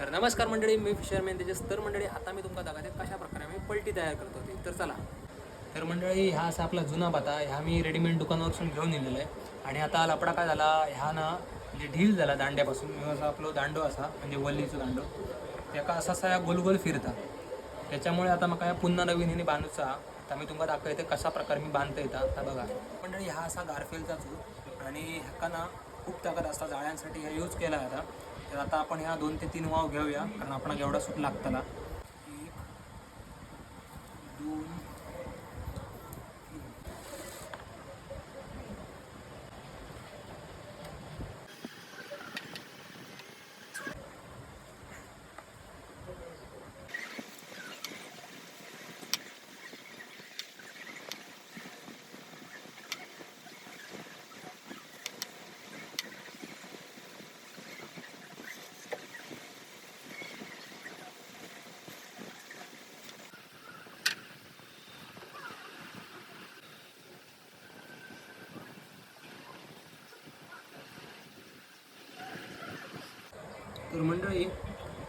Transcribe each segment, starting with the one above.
तर नमस्कार मंडळी, मी फिशरमॅन तेजस. तर मंडळी आता मी तुमका दाखवते कशा प्रकारे मी पलटी तयार करतो ती. तर चला. तर मंडळी हा असा आपला जुना बाता ह्या मी रेडीमेड दुकानावरून घेऊन दिलेला आहे. आणि आता लपडा काय झाला ह्या ना म्हणजे ढील झाला दांड्यापासून. असा आपलं दांडो असा म्हणजे वल्लीचं दांडो त्याका असा असा या गोल गोल फिरता. त्याच्यामुळे आता मग काय पुन्हा नवीन ह्याने बांधूचा. आता मी तुम्हाला दाखवते कशा प्रकारे मी बांधता येतं. आता बघा मंडळी, हा असा गारफेलचा चूल आणि ह्याका ना खूप ताकद असता जाळ्यांसाठी ह्या यूज केला आता. तर आता आपण ह्या 2 ते 3 वाव घेऊया, कारण आपण एवढा सूट लागताला. 1 2 तर मंडळी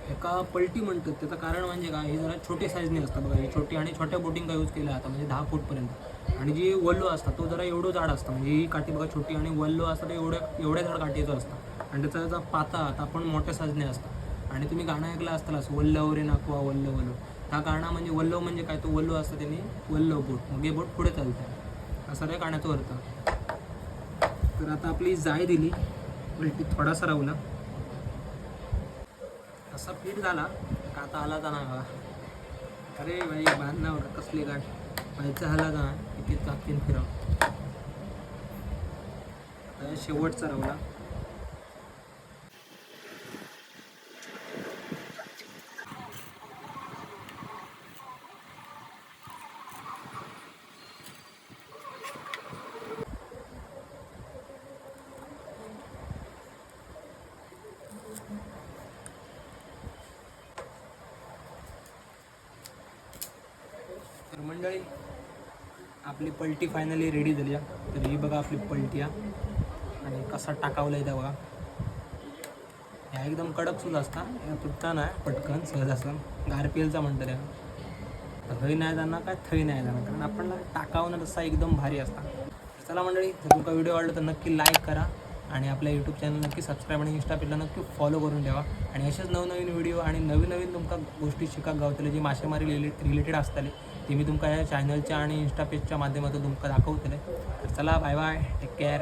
एका पलटी म्हणतात त्याचं कारण म्हणजे काय, हे जरा छोटे साईजने असतं बघा. ही छोटी आणि छोट्या बोटिंगचा यूज केला आता म्हणजे 10 फूटपर्यंत. आणि जी वल्लो असतात तो जरा एवढं जाड असतं, म्हणजे ही काठी बघा छोटी आणि वल्लो असतं ते एवढ्या जाड काठीचं असतं. आणि त्याचा जर पाता आता आपण मोठ्या साईजने असतं. आणि तुम्ही गाणं ऐकलं असतालच, वल्लव रे नाकवा वल्लव वल्लव. हा गाणं म्हणजे वल्लव म्हणजे काय, तो वल्लो असतं त्यांनी वल्लव बोट, मग हे बोट पुढे चालतं, असं त्या गाण्याचं अर्थ. तर आता आपली जाय दिली पलटी, थोडासा राहूला असा फिट झाला का आता आला जाणार हवा. अरे भाई बांधणार कसली गाठ व्हायचं हाला जा किती ताकदीन फिरव. शेवटचा रावला. तर मंडळी आपली पलटी फायनली रेडी झाली आहे. तर ही बघा आपली पलटी आहे आणि कसा टाकावला आहे बघा. ह्या एकदम कडक सुद्धा असता, या तुटता नाही पटकन सहज असं. गारपीएलचा म्हणतात या थई नाही जाणार काय थई नाही जाणार, कारण आपल्याला टाकावं तसा एकदम भारी असता. चला मंडळी, जर तुमचा व्हिडिओ आवडला तर नक्की लाईक करा आणि आपल्या यूट्यूब चॅनल नक्की सबस्क्राईब आणि इंस्टा पेजला नक्की फॉलो करून ठेवा. आणि असेच नवनवीन व्हिडिओ आणि नवीन तुमका गोष्टी शिकाक गावतले, जी मासेमारी रिलेटेड असतले ते मी तुमका या चॅनलच्या आणि इंस्टा पेजच्या माध्यमातून तुमका दाखवतले. तर चला, बाय बाय, टेक केअर.